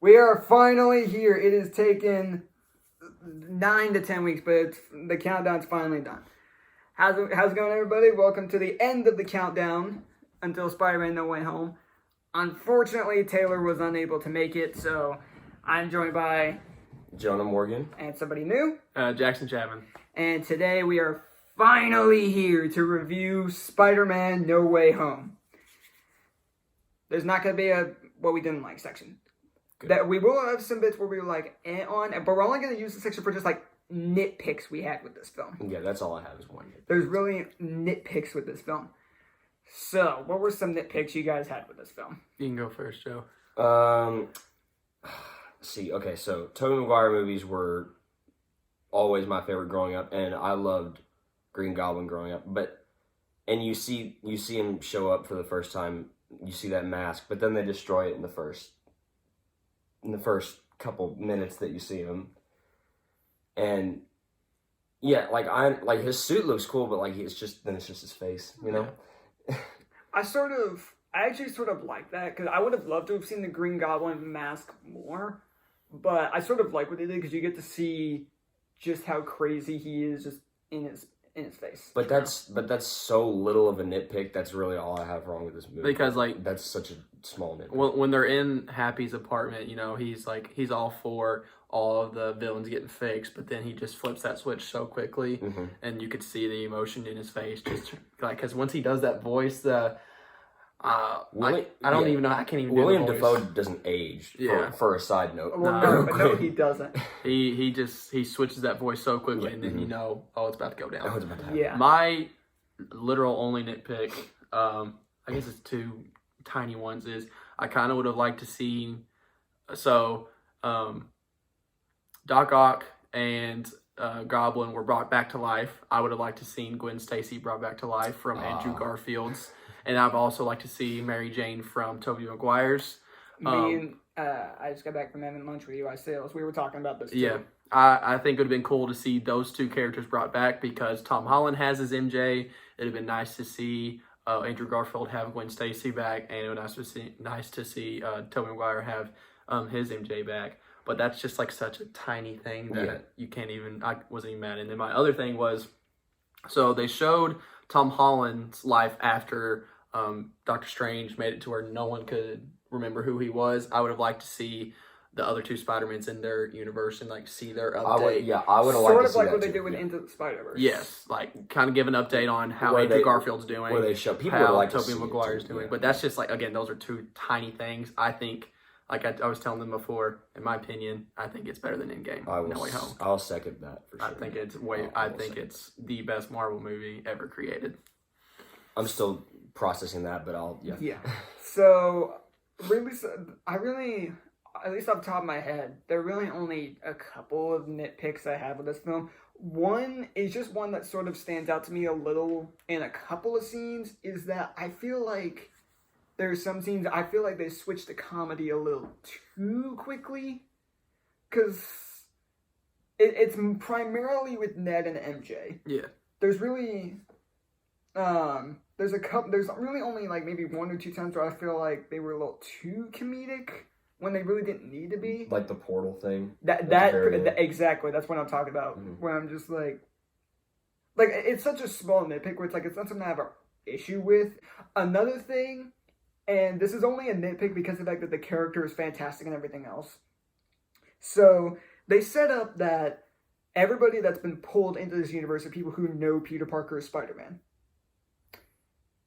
We are finally here. It has taken 9 to 10 weeks, but the countdown's finally done. How's it going, everybody? Welcome to the end of the countdown until Spider-Man No Way Home. Unfortunately, Taylor was unable to make it, so I'm joined by Jonah Morgan. And somebody new. Jackson Chapman. And today we are finally here to review Spider-Man No Way Home. There's not going to be a what we didn't like section. Good. That we will have some bits where we were like on, but we're only going to use the section for just like nitpicks we had with this film. Yeah, that's all I have is one nitpick. There's really nitpicks with this film. So, what were some nitpicks you guys had with this film? You can go first, Joe. Okay, so Tobey Maguire movies were always my favorite growing up, and I loved Green Goblin growing up. And you see him show up for the first time, you see that mask, but then they destroy it in the first couple minutes that you see him. And yeah, like his suit looks cool, but like it's just his face, you know? I actually sort of like that, because I would have loved to have seen the Green Goblin mask more, but I sort of like what they did, because you get to see just how crazy he is just in his face. But that's so little of a nitpick. That's really all I have wrong with this movie. Because that's such a small nitpick. When they're in Happy's apartment, you know, he's all for all of the villains getting fixed, but then he just flips that switch so quickly, and you could see the emotion in his face. Just like, because once he does that voice, I can't even. William do the Dafoe voice. Doesn't age. Yeah. For a side note. Well, no, he doesn't. He switches that voice so quickly, and then you know, it's about to go down. Oh, it's about to happen. Yeah. My literal only nitpick, I guess it's two tiny ones, is I kind of would have liked to see, Doc Ock and Goblin were brought back to life. I would have liked to seen Gwen Stacy brought back to life from Andrew Garfield's. And I've also liked to see Mary Jane from Tobey Maguire's. I just got back from having lunch with UI Sales. We were talking about this too. Yeah. I think it would have been cool to see those two characters brought back, because Tom Holland has his MJ. It would have been nice to see Andrew Garfield have Gwen Stacy back, and it would nice to see Tobey Maguire have his MJ back. But that's just like such a tiny thing that you can't even, I wasn't even mad. And then my other thing was, so they showed Tom Holland's life after Doctor Strange made it to where no one could remember who he was. I would have liked to see the other two Spider-Mans in their universe and like see their update. I would have liked to see like what they did with Into the Spider-Verse. Yes, like kind of give an update on how Andrew Garfield's doing, where they show people how like Tobey Maguire's doing. But that's just like, again, those are two tiny things. I think, like I was telling them before, in my opinion, I think it's better than Endgame. No Way Home. I'll second that for sure. I think it's the best Marvel movie ever created. I'm still processing that, but Yeah. So, at least off the top of my head, there are really only a couple of nitpicks I have with this film. One is just one that sort of stands out to me a little in a couple of scenes, is that I feel like there's some scenes I feel like they switched to comedy a little too quickly, because it's primarily with Ned and MJ. Yeah. There's really there's really only like maybe 1 or 2 times where I feel like they were a little too comedic when they really didn't need to be. Like the portal thing. Exactly, that's what I'm talking about. Where I'm just like it's such a small nitpick where it's like it's not something I have an issue with. Another thing, and this is only a nitpick because of the fact that the character is fantastic and everything else. So they set up that everybody that's been pulled into this universe are people who know Peter Parker is Spider-Man.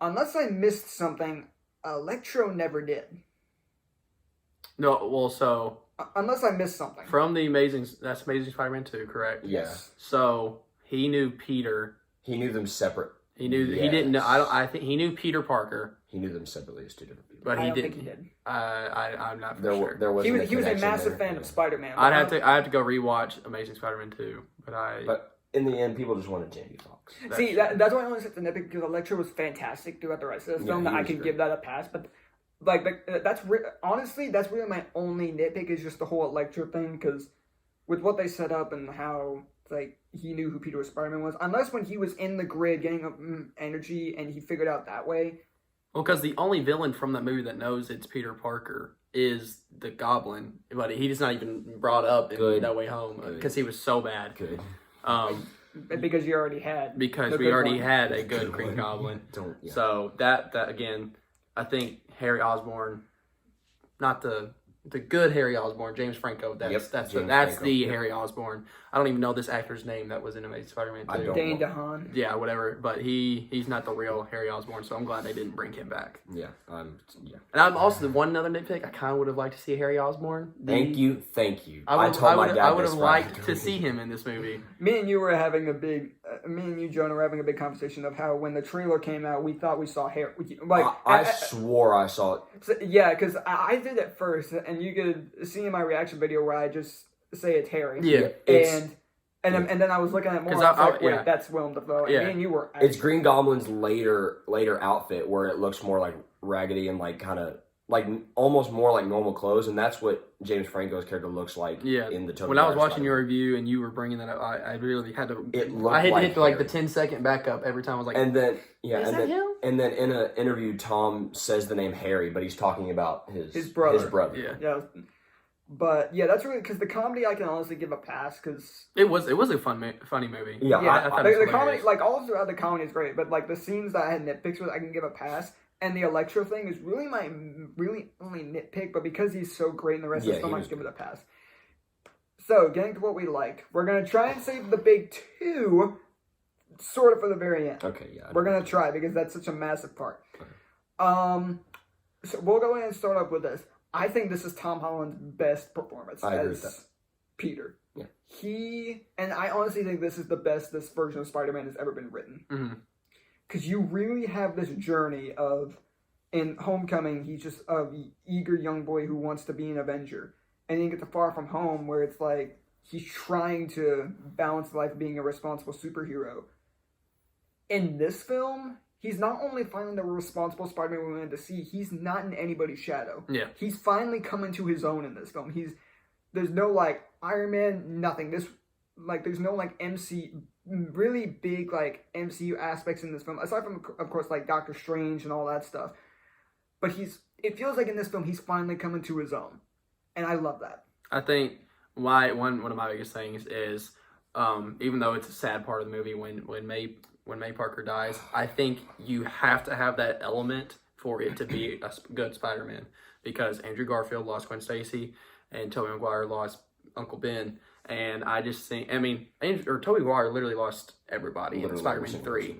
Unless I missed something, Electro never did. No, well, so unless I missed something. From that's Amazing Spider-Man 2, correct? Yes. So he knew Peter. He knew them separate. He didn't know. I think he knew Peter Parker. He knew them separately as two different people. But I don't think he did. I'm not for sure. There was he was a massive fan of Spider-Man. I have to go rewatch Amazing Spider-Man 2, but in the end, people just wanted Jamie Foxx. See, that's why I only said the nitpick, because Electro was fantastic throughout the rest of the film. That I can give that a pass, but honestly, that's really my only nitpick, is just the whole Electro thing, because with what they set up and how like he knew who Peter Spider-Man was, unless when he was in the grid getting energy and he figured out that way, Well, because the only villain from that movie that knows it's Peter Parker is the Goblin, but he's not even brought up in No Way Home because he was so bad. Good. Because you already had. Because we already had a good Green Goblin. So that again, I think Harry Osborn, not the good Harry Osborn, James Franco. That's the Harry Osborn. I don't even know this actor's name that was in Amazing Spider-Man 2. Dane DeHaan. Yeah, whatever. But he's not the real Harry Osborn, so I'm glad they didn't bring him back. Yeah. And I'm also the one other nitpick. I kind of would have liked to see Harry Osborn. Thank you. I told my dad I would have liked to see him in this movie. Me and you, Jonah, were having a big conversation of how when the trailer came out, we thought we saw Harry. Like I swore I saw it. So, yeah, because I did it first, and you could see in my reaction video where I just say it's Harry. Yeah, and then I was looking at it more. I was like, wait, that's Willem Dafoe. And me and you were. It's Green Goblin's later outfit where it looks more like raggedy and like kind of like almost more like normal clothes, and that's what James Franco's character looks like. Yeah. In the Tobey when I was watching your review and you were bringing that up, I really had to. I had to hit like the 10-second backup every time. I was like, and then is that him? And then in an interview, Tom says the name Harry, but he's talking about his brother. Yeah. But yeah, that's really because the comedy I can honestly give a pass because it was a funny movie. Yeah, I thought the comedy, like all throughout the comedy is great, but like the scenes that I had nitpicks with, I can give a pass. And the Electro thing is really my only nitpick, but because he's so great in the rest of the film, I just give it a pass. So getting to what we liked, we're gonna try and save the big two, sort of for the very end. Okay, yeah. We're gonna try because that's such a massive part. Okay. So we'll go ahead and start up with this. I think this is Tom Holland's best performance as Peter. Yeah. And I honestly think this is the best this version of Spider-Man has ever been written. Because you really have this journey of, in Homecoming, he's just an eager young boy who wants to be an Avenger. And then you get to Far From Home, where it's like, he's trying to balance life being a responsible superhero. In this film, he's not only finally the responsible Spider-Man we wanted to see, he's not in anybody's shadow. Yeah. He's finally coming to his own in this film. There's no, like, Iron Man, nothing. There's no, like, really big, like, MCU aspects in this film, aside from, of course, like, Doctor Strange and all that stuff. But it feels like in this film, he's finally coming to his own. And I love that. I think one of my biggest things is, even though it's a sad part of the movie when May Parker dies, I think you have to have that element for it to be a good Spider-Man. Because Andrew Garfield lost Gwen Stacy, and Tobey Maguire lost Uncle Ben. And I just think, Tobey Maguire literally lost everybody in Spider-Man 3.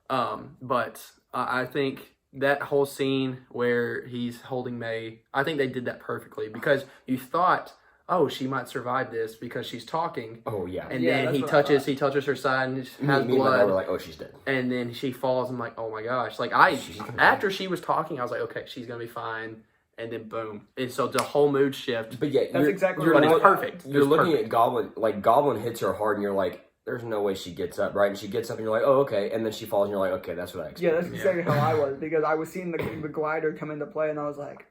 But I think that whole scene where he's holding May, I think they did that perfectly because you thought, oh, she might survive this because she's talking. Oh yeah. And then he touches her side and has blood. We're like, oh, she's dead. And then she falls. I'm like, oh my gosh! Like after she was talking, I was like, okay, she's gonna be fine. And then boom. And so the whole mood shift. But yeah, that's exactly right. It's perfect. You're looking at Goblin, like Goblin hits her hard and you're like, there's no way she gets up, right? And she gets up and you're like, oh, okay. And then she falls and you're like, okay, that's what I expected. Yeah, that's exactly how I was because I was seeing the glider come into play and I was like,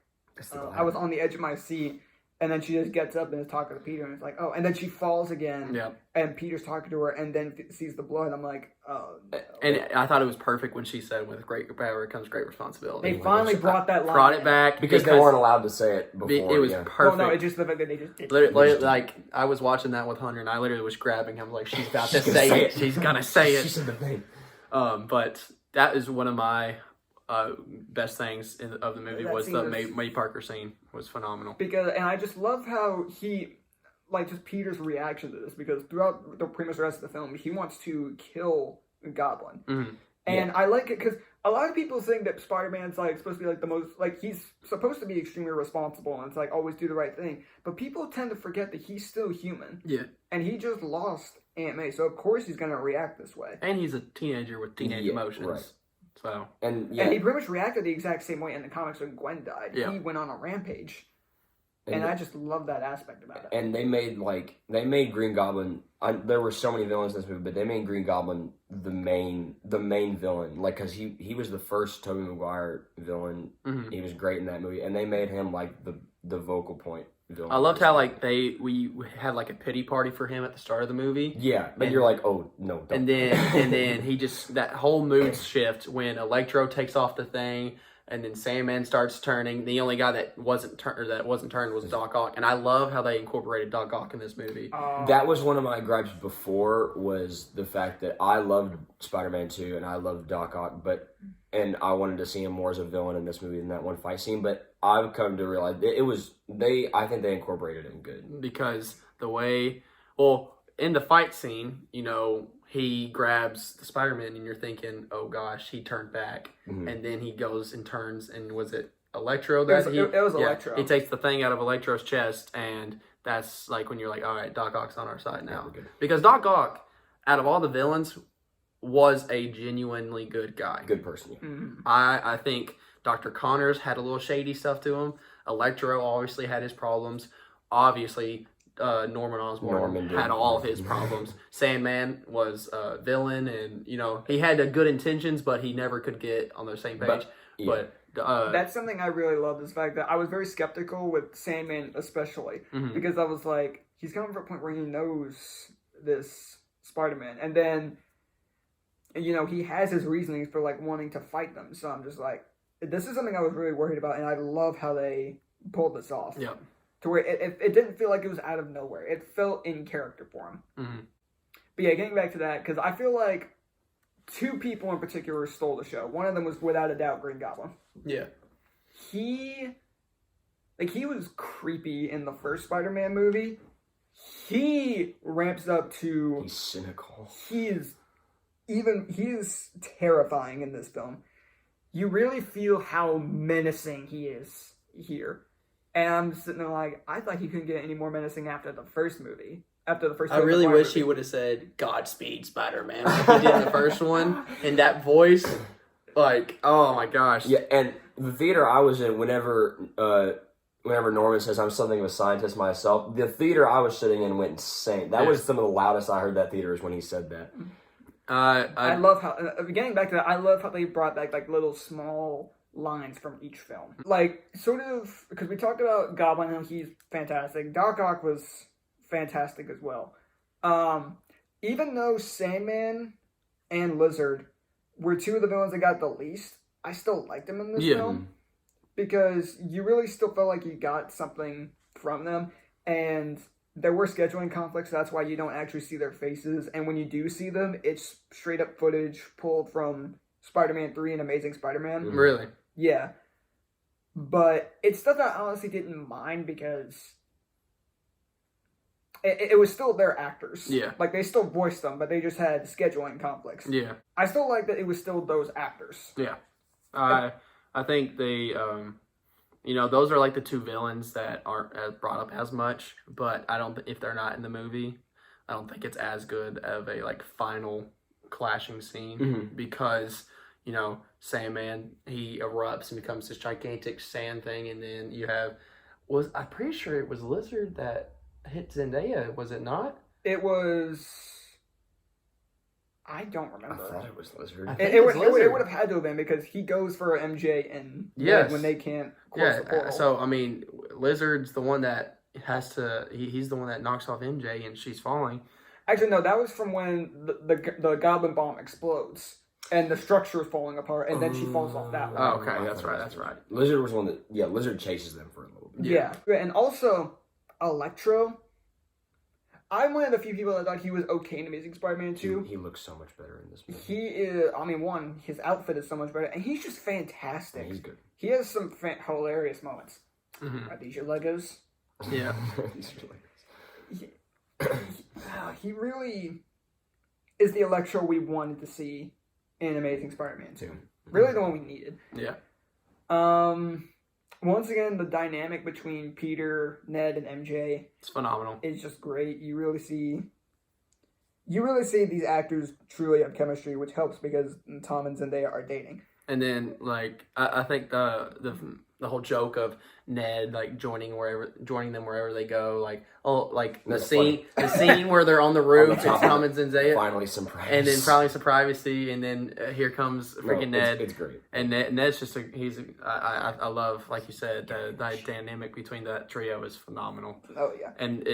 I was on the edge of my seat. And then she just gets up and is talking to Peter and it's like, oh, and then she falls again. Yeah. And Peter's talking to her and then sees the blood. I'm like, oh. No. And I thought it was perfect when she said, with great power comes great responsibility. They finally brought that line. Brought it back. Because they weren't allowed to say it before. It was perfect. Well, no, it's just the fact that they just did it. Like, I was watching that with Hunter and I literally was grabbing him like, she's about to say it. She's going to say it. She said the thing. But that is one of my best things of the movie was the May Parker scene was phenomenal. And I just love how just Peter's reaction to this because throughout pretty much the rest of the film, he wants to kill Goblin. Mm-hmm. And I like it because a lot of people think that Spider-Man's like supposed to be like the most, like he's supposed to be extremely responsible and it's like always do the right thing. But people tend to forget that he's still human. Yeah. And he just lost Aunt May. So of course he's going to react this way. And he's a teenager with teenage emotions. Right. So and he pretty much reacted the exact same way in the comics when Gwen died. Yeah. He went on a rampage, and I just love that aspect about it. And they made Green Goblin. There were so many villains in this movie, but they made Green Goblin the main villain. Like because he was the first Tobey Maguire villain. Mm-hmm. He was great in that movie, and they made him like the vocal point. I loved how like we had like a pity party for him at the start of the movie. Yeah, but you're like, oh no, don't. And then he just that whole mood shift when Electro takes off the thing and then Sandman starts turning. The only guy that wasn't turned was Doc Ock, and I love how they incorporated Doc Ock in this movie. That was one of my gripes before, was the fact that I loved Spider-Man 2 and I loved Doc Ock, and I wanted to see him more as a villain in this movie than that one fight scene, but I've come to realize I think they incorporated him good. Because the way, well, in the fight scene, you know, he grabs the Spider-Man and you're thinking, oh gosh, he turned back. Mm-hmm. And then he goes and turns, and was it Electro? It was Electro. He takes the thing out of Electro's chest, and that's like when you're like, all right, Doc Ock's on our side now. Yeah, because Doc Ock, out of all the villains, was a genuinely good guy. Good person. Yeah. Mm-hmm. I think Dr. Connors had a little shady stuff to him. Electro obviously had his problems. Obviously, Norman Osborn had all of his problems. Sandman was a villain, and you know he had good intentions, but he never could get on the same page. But that's something I really love, is the fact that I was very skeptical with Sandman, especially because I was like, he's coming from a point where he knows this Spider-Man, and then you know he has his reasonings for like wanting to fight them. So I'm just like, this is something I was really worried about, and I love how they pulled this off. Yeah. To where it didn't feel like it was out of nowhere. It felt in character for him. Mm-hmm. But yeah, getting back to that, because I feel like two people in particular stole the show. One of them was without a doubt Green Goblin. Yeah. He was creepy in the first Spider-Man movie. He ramps up to... He's cynical. He is terrifying in this film. You really feel how menacing he is here. And I'm sitting there like, I thought he couldn't get any more menacing after the first movie. After the first I really wish movie. he would have said, Godspeed, Spider-Man, like he did in the first one. And that voice, like, oh my gosh. Yeah, and the theater I was in, whenever Norman says, I'm something of a scientist myself, the theater I was sitting in went insane. That was some of the loudest I heard that theater is when he said that. I love how, getting back to that, I love how they brought back like little small lines from each film. Like, sort of, because we talked about Goblin and he's fantastic. Doc Ock was fantastic as well. Even though Sandman and Lizard were two of the villains that got the least, I still liked them in this film. Because you really still felt like you got something from them. And there were scheduling conflicts, so that's why you don't actually see their faces. And when you do see them, it's straight up footage pulled from Spider-Man 3 and Amazing Spider-Man. Really? Yeah. But it's stuff that I honestly didn't mind because it was still their actors. Yeah. Like, they still voiced them, but they just had scheduling conflicts. Yeah. I still like that it was still those actors. Yeah. I think they, you know, those are like the two villains that aren't brought up as much, but I don't, if they're not in the movie, I don't think it's as good of a, like, final clashing scene because... You know, Sandman, he erupts and becomes this gigantic sand thing, and then you have, I'm pretty sure it was Lizard that hit Zendaya, was it not? It was, I don't remember. I thought it was Lizard. It would have had to have been, because he goes for MJ and when they can't close the portal. So, I mean, Lizard's the one that has to, he's the one that knocks off MJ and she's falling. Actually, no, that was from when the Goblin Bomb explodes. And the structure is falling apart, and then she falls off that one. Oh, okay, that's right. Lizard was one that, Lizard chases them for a little bit. Yeah. And also, Electro, I'm one of the few people that thought he was okay in Amazing Spider-Man 2. He looks so much better in this movie. He is, his outfit is so much better, and he's just fantastic. Yeah, he's good. He has some hilarious moments. Are these your Legos? Yeah. These are Legos. He really is the Electro we wanted to see in Amazing Spider-Man 2. Really the one we needed. Yeah. Once again, the dynamic between Peter, Ned, and MJ... It's phenomenal. It's just great. You really see these actors truly have chemistry, which helps because Tom and Zendaya are dating. And then, like, I think the whole joke of Ned, like, joining them wherever they go, like, the scene where they're on the roof, it's Tom and Zendaya. Finally some privacy. And then finally some privacy, and then here comes freaking Ned. It's great. And Ned's just I love, like you said, the dynamic between that trio is phenomenal. Oh, yeah. And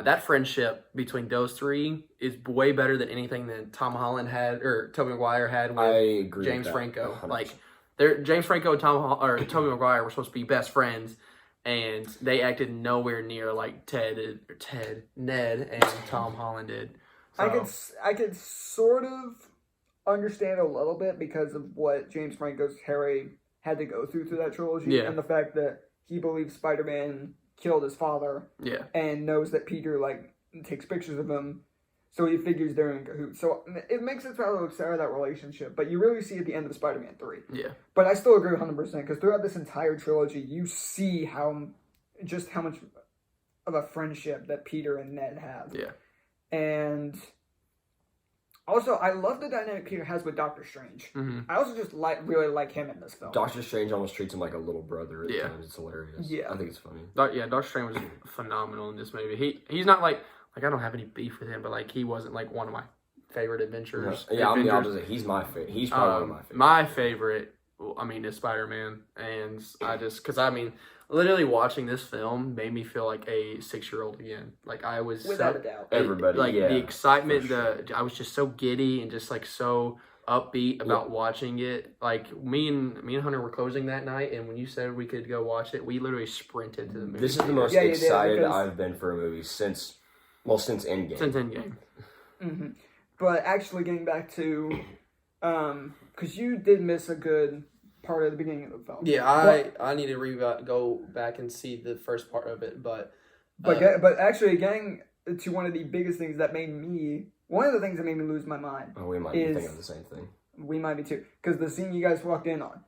that friendship between those three is way better than anything that Tom Holland had or Tobey Maguire had with James Franco. 100%. Like, James Franco and Tobey Maguire were supposed to be best friends, and they acted nowhere near like Ned, and Tom Holland did. So, I could sort of understand a little bit because of what James Franco's Harry had to go through that trilogy, Yeah. and the fact that he believes Spider-Man killed his father, yeah. and knows that Peter like takes pictures of him, so he figures they're in cahoots. So it makes it sound like that relationship, but you really see at the end of Spider-Man 3. Yeah. But I still agree 100% because throughout this entire trilogy, you see how much of a friendship that Peter and Ned have. Yeah. And also, I love the dynamic Peter has with Doctor Strange. Mm-hmm. I also just really like him in this film. Doctor Strange almost treats him like a little brother at Yeah. times. It's hilarious. Yeah. I think it's funny. Doctor Strange was phenomenal in this movie. He's not like I don't have any beef with him, but like he wasn't like one of my favorite adventures. Yeah, I'm the opposite. He's my favorite. He's probably one of my favorites. My favorite, is Spider-Man, and because literally watching this film made me feel like a 6-year-old again. Like I was Without a doubt. Everybody, the excitement, sure. I was just so giddy and just like so upbeat about watching it. Like me and Hunter were closing that night, and when you said we could go watch it, we literally sprinted to the movie. This is the most excited I've been for a movie since Endgame. Since Endgame. Mm-hmm. But actually, getting back to, because you did miss a good part of the beginning of the film. Yeah, I need to go back and see the first part of it, but actually getting to one of the biggest things that made me lose my mind. Oh, we might be thinking of the same thing. We might be too, because the scene you guys walked in on,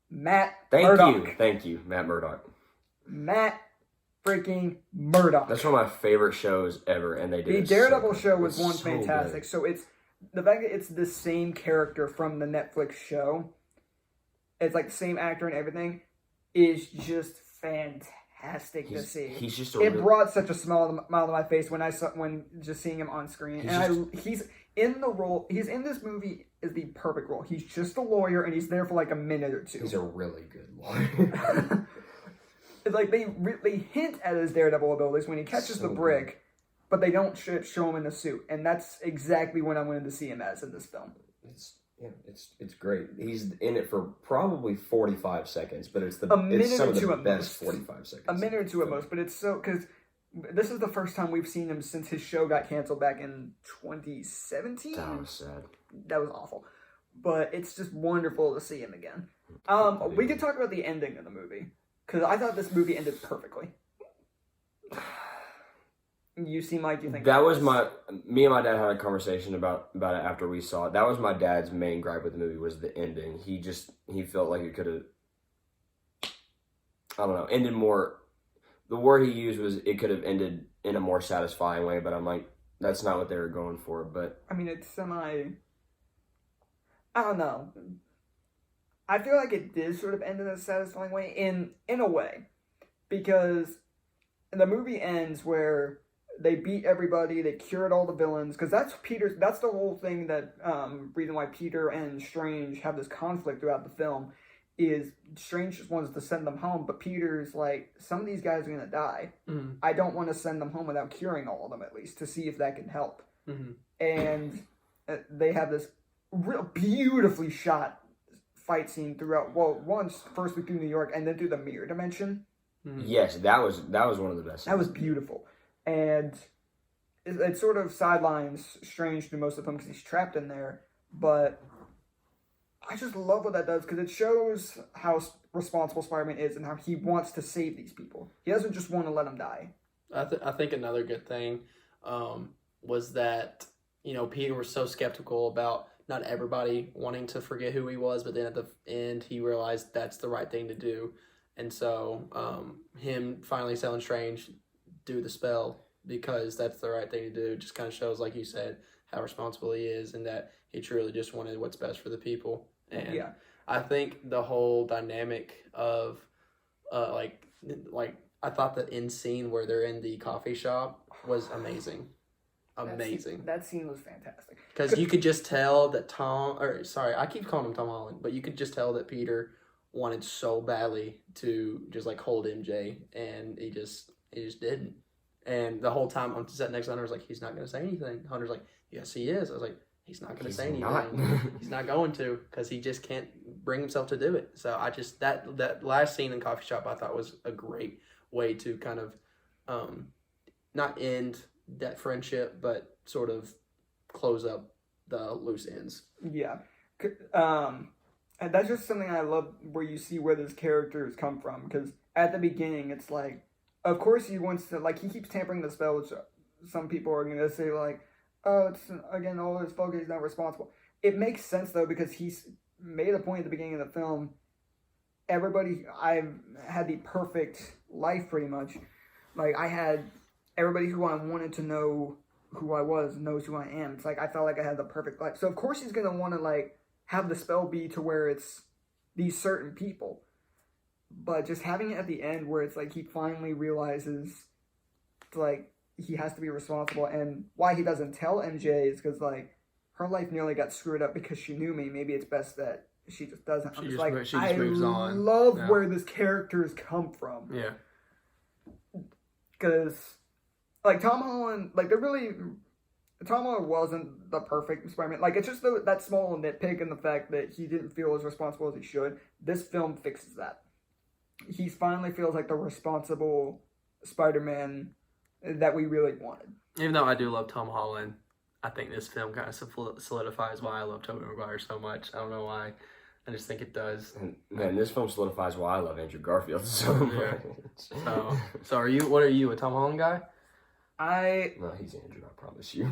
Matt Thank you, Matt Murdock. Matt freaking Murdock. That's one of my favorite shows ever, and they did the Daredevil show was fantastic. Good. So it's the fact that it's the same character from the Netflix show. It's like the same actor and everything is just fantastic to see. He's just brought such a smile to my face when just seeing him on screen. He's in the role. He's in this movie is the perfect role. He's just a lawyer and he's there for like a minute or two. He's a really good lawyer. It's like they hint at his Daredevil abilities when he catches the brick, but they don't show him in the suit, and that's exactly what I wanted to see him as in this film. It's great. He's in it for probably 45 seconds, but it's some of the best 45 seconds. A minute or two at most, but it's so because this is the first time we've seen him since his show got canceled back in 2017. That was sad. That was awful, but it's just wonderful to see him again. We could talk about the ending of the movie because I thought this movie ended perfectly. You seem like you think that was me and my dad had a conversation about it after we saw it. That was my dad's main gripe with the movie was the ending. He felt like it could have, I don't know, ended more. The word he used was it could have ended in a more satisfying way, but I'm like, that's not what they were going for. But I mean, it's I don't know. I feel like it did sort of end in a satisfying way in a way, because the movie ends where they beat everybody, they cured all the villains, because that's the whole thing that, reason why Peter and Strange have this conflict throughout the film, is Strange just wants to send them home, but Peter's like, some of these guys are going to die. Mm-hmm. I don't want to send them home without curing all of them at least, to see if that can help. Mm-hmm. And they have this real beautifully shot fight scene throughout, firstly through New York, and then through the mirror dimension. Mm-hmm. Yes, that was one of the best. That was beautiful. And it sort of sidelines Strange through most of the film because he's trapped in there. But I just love what that does because it shows how responsible Spider-Man is and how he wants to save these people. He doesn't just want to let them die. I think another good thing was that, Peter was so skeptical about not everybody wanting to forget who he was, but then at the end he realized that's the right thing to do. And so him finally telling Strange, do the spell because that's the right thing to do, just kind of shows, like you said, how responsible he is and that he truly just wanted what's best for the people. And I think the whole dynamic of like I thought the end scene where they're in the coffee shop was amazing. That scene was fantastic because you could just tell that I keep calling him Tom Holland, but you could just tell that Peter wanted so badly to just like hold MJ, and he just didn't. And the whole time I'm sitting next to Hunter, I was like, he's not going to say anything. Hunter's like, yes, he is. I was like, he's not going to He's say anything. not. He's not going to because he just can't bring himself to do it. So I just that last scene in Coffee Shop I thought was a great way to kind of not end that friendship, but sort of close up the loose ends. Yeah. And that's just something I love where you see where those characters come from. Because at the beginning, it's like, of course he wants to, like, he keeps tampering the spell, which some people are going to say, like, oh, it's, again, all his focus, he's not responsible. It makes sense, though, because he's made a point at the beginning of the film. I've had the perfect life, pretty much. Like, I had everybody who I wanted to know who I was knows who I am. It's like, I felt like I had the perfect life. So, of course, he's going to want to, like, have the spell be to where it's these certain people. But just having it at the end where it's like he finally realizes, like, he has to be responsible. And why he doesn't tell MJ is because, like, her life nearly got screwed up because she knew me. Maybe it's best that she just doesn't. She just moves on. I love where this character's come from. Yeah. Because, like, Tom Holland, like, Tom Holland wasn't the perfect Spider-Man. Like, it's just that small nitpick in the fact that he didn't feel as responsible as he should. This film fixes that. He finally feels like the responsible Spider-Man that we really wanted. Even though I do love Tom Holland, I think this film kind of solidifies why I love Tobey Maguire so much. I don't know why. I just think it does. And man, this film solidifies why I love Andrew Garfield so much. So what are you, a Tom Holland guy? No, he's Andrew, I promise you.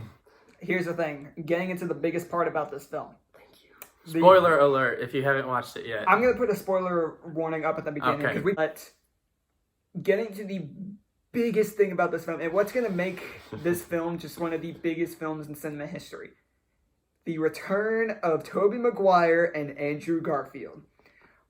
Here's the thing. Getting into the biggest part about this film. Thank you. Spoiler alert if you haven't watched it yet. I'm going to put a spoiler warning up at the beginning. Okay. But getting to the biggest thing about this film, and what's going to make this film just one of the biggest films in cinema history. The return of Tobey Maguire and Andrew Garfield.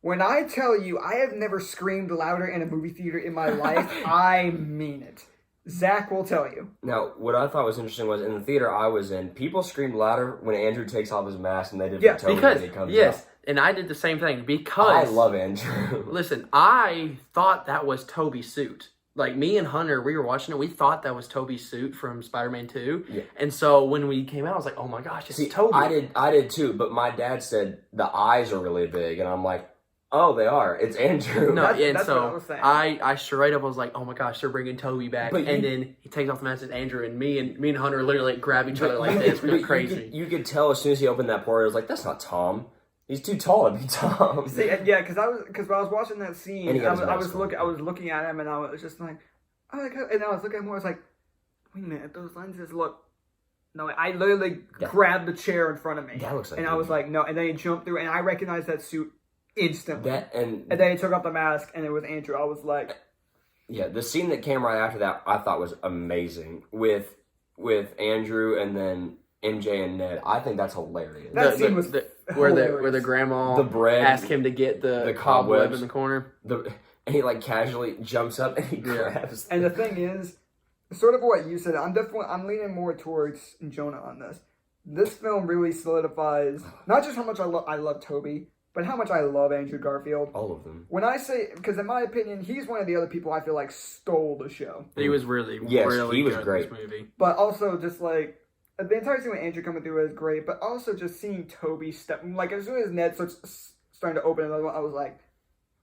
When I tell you I have never screamed louder in a movie theater in my life, I mean it. Zach will tell you. Now, what I thought was interesting was in the theater I was in, people screamed louder when Andrew takes off his mask than they did for Tobey when he comes out. And I did the same thing because I love Andrew. Listen, I thought that was Tobey's suit. Like, me and Hunter, we were watching it, we thought that was Tobey's suit from Spider-Man 2. Yeah. And so when we came out, I was like, oh my gosh, it's Tobey. I did too, but my dad said the eyes are really big, and I'm like, oh, they are. It's Andrew. No, that's what I was saying. I straight up was like, oh my gosh, they're bringing Tobey back. And then he takes off the mask, it's Andrew, and me and Hunter literally like, grab each other like this. We were crazy. You could tell as soon as he opened that portal, it was like, that's not Tom. He's too tall to be Tom. See, yeah, because when I was watching that scene, I was looking at him, and I was just like, and I was looking at him, I was like, wait a minute, those lenses look. No, I literally grabbed the chair in front of me. That looks like and I was like, no, and then he jumped through, and I recognized that suit instantly. And then he took off the mask, and it was Andrew. I was like, yeah, the scene that came right after that I thought was amazing with Andrew and then MJ and Ned. I think that's hilarious. That scene was where the grandma asked him to get the cobweb in the corner. And he like casually jumps up and he grabs. And the thing is, sort of what you said, I'm leaning more towards Jonah on this. This film really solidifies not just how much I love Tobey, but how much I love Andrew Garfield. All of them. When I say, because in my opinion, he's one of the other people I feel like stole the show. He was really he was good great in this movie. But also just like, the entire scene with Andrew coming through is great, but also just seeing Tobey step, like as soon as Ned starts starting to open it, I was like,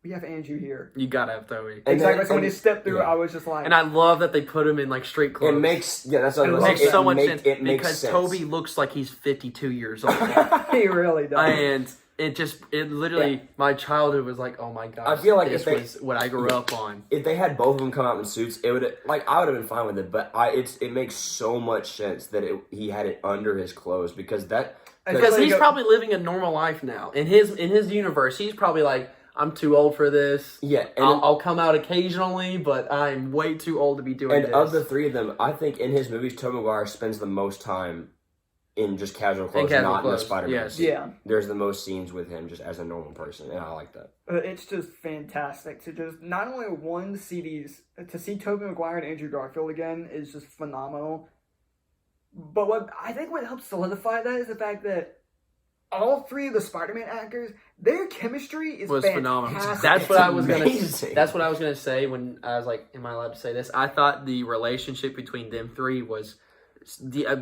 we have Andrew here. You gotta have Tobey. Exactly. So when he stepped through, I was just like... And I love that they put him in, like, street clothes. It makes... Yeah, that's what I was saying. It makes so much sense. It makes sense. Because Tobey looks like he's 52 years old. He really does. And it literally... My childhood was like, oh my gosh. I feel like this was what I grew up on. If they had both of them come out in suits, it would... Like, I would have been fine with it, but it makes so much sense that he had it under his clothes, because that... Because he's probably living a normal life now. In his universe, he's probably like... I'm too old for this. Yeah. And I'll come out occasionally, but I'm way too old to be doing this. And of the three of them, I think in his movies, Tobey Maguire spends the most time in just casual clothes, in the Spider-Man. Yes. Yeah. There's the most scenes with him just as a normal person, and I like that. It's just fantastic to just, not only to see Tobey Maguire and Andrew Garfield again is just phenomenal. But what helps solidify that is the fact that all three of the Spider-Man actors, their chemistry is phenomenal. That's what I was gonna say when I was like, "Am I allowed to say this?" I thought the relationship between them three was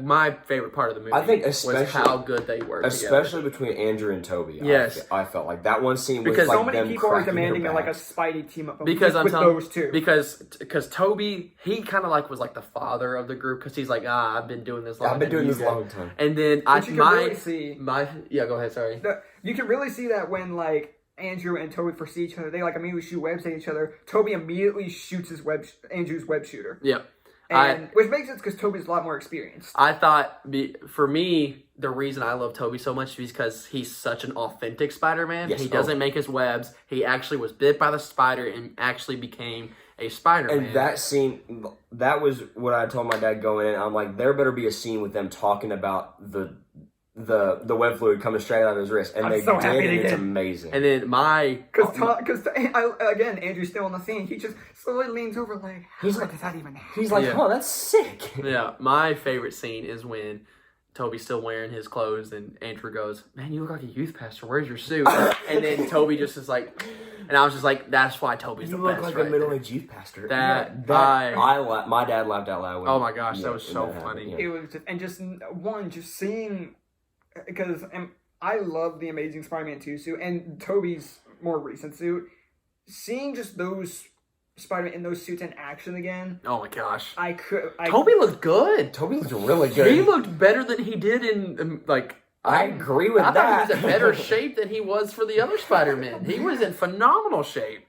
my favorite part of the movie. I think was especially how good they were, especially together. between Andrew and Toby. Yes. I felt like that one scene was Because like so many them people are cracking demanding their like a backs. Spidey team up Because with those two. Because Toby, he kind of like was like the father of the group because he's like, I've been doing this long. I've been doing this a did. long time. And then But you can really see go ahead. Sorry. you can really see that when like Andrew and Toby foresee each other, they like immediately shoot webs at each other. Toby immediately shoots Andrew's web shooter. Yeah. And which makes sense because Toby's a lot more experienced. I thought, for me, the reason I love Toby so much is because he's such an authentic Spider-Man. Yes. He doesn't make his webs. He actually was bit by the spider and actually became a Spider-Man. And that scene, that was what I told my dad going in. I'm like, there better be a scene with them talking about the web fluid coming straight out of his wrist, and I'm they so did, happy and they it's did. amazing. And then Because again, Andrew's still on the scene. He just slowly leans over like, He's how like- does that even happen? He's like, Yeah. oh, that's sick. Yeah, my favorite scene is when Toby's still wearing his clothes and Andrew goes, man, you look like a youth pastor. Where's your suit? And then Toby just is like, and I was just like, that's why Toby's You the look best. like right a middle-aged youth pastor. That- my dad laughed out loud. Oh my gosh, that yeah, was when so happened, funny. yeah. It was just seeing, because I love the Amazing Spider-Man 2 suit and Toby's more recent suit. Seeing just those Spider-Man in those suits in action again, Oh my gosh. Toby looked good. Toby looks really good. He looked better than he did in, I agree with I that. thought he was in better shape than he was for the other Spider-Man. He was in phenomenal shape.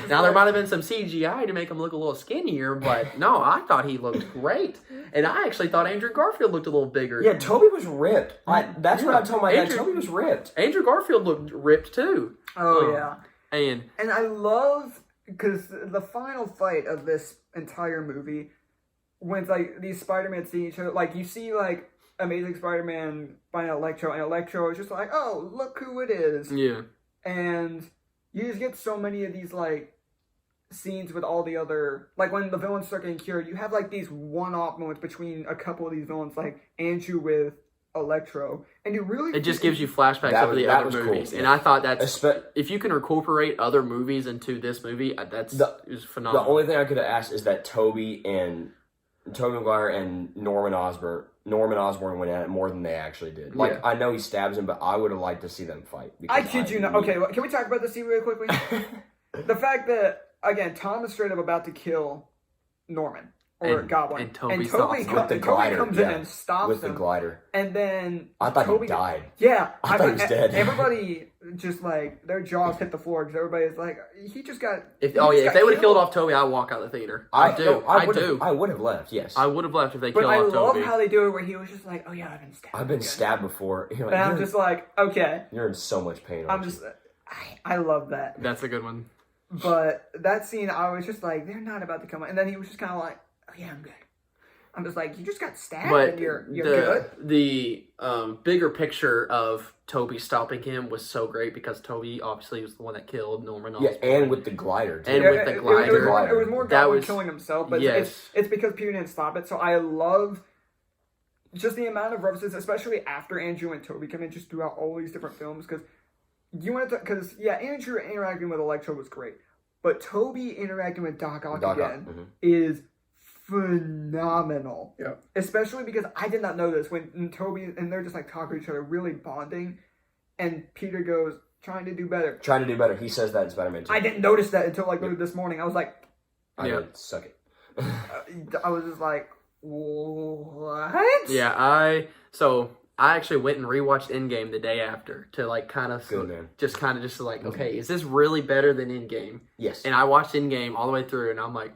Now, there might have been some CGI to make him look a little skinnier, but no, I thought he looked great. And I actually thought Andrew Garfield looked a little bigger. Yeah, Toby was ripped. That's what I told my dad. Andrew- Toby was ripped. Andrew Garfield looked ripped too. yeah. And And I love, because the final fight of this entire movie, when it's like these Spider-Man see each other, like you see like Amazing Spider-Man find Electro, and Electro is just like, oh, look who it is. yeah. And you just get so many of these like scenes with all the other, like when the villains start getting cured, you have like these one-off moments between a couple of these villains, like Andrew with Electro, and you really It just gives you flashbacks That of was- the that other was cool, movies. yeah. And I thought that's, Espe- if you can incorporate other movies into this movie, that's is The phenomenal. only thing I could have asked is that Toby Maguire and Norman Osborn went at it more than they actually did. Like, Yeah. I know he stabs him, but I would have liked to see them fight. I because kid you not. Okay, can we talk about the scene real quickly? The fact that, again, Tom is straight up about to kill Norman or And- Goblin. and Toby stops him. With the Toby glider, comes in yeah. and stops with him. the glider. And then I thought Toby he died. Yeah. I thought he was dead. Everybody just like, their jaws hit the floor because everybody's like, he just got. If he they just would got have killed off Toby, I'd walk out of the theater. I do. I would have left, yes. I would have left if they But killed I off love Toby. how they do it where he was just like, oh yeah, I've been stabbed. I've been again. stabbed before. You're, And like, I'm just like, okay. you're in so much pain. I'm aren't you? just, I love that. That's a good one. But that scene, I was just like, they're not about to come out. And then he was just kind of like, oh yeah, I'm good. I'm just like, you just got stabbed But and you're good. the bigger picture of Toby stopping him was so great because Toby obviously was the one that killed Norman Yeah, Osborn. and with the glider, too. And Yeah, with the it glider. was more That Goblin was- killing himself, but yes. it's because Peter didn't stop it. So I love just the amount of references, especially after Andrew and Toby come in, just throughout all these different films. Because Andrew interacting with Electro was great, but Toby interacting with Doc Ock again is phenomenal. Yeah. Especially because I did not know this when Toby and they're just like talking to each other, really bonding, and Peter goes, trying to do better. Trying to do better. He says that in Spider-Man 2. I didn't notice that until like literally this morning. I was like, I Yeah. know, suck it. I was just like, what? Yeah, I actually went and rewatched Endgame the day after to like kind of Good, man. just like, okay, is this really better than Endgame? Yes. And I watched Endgame all the way through, and I'm like,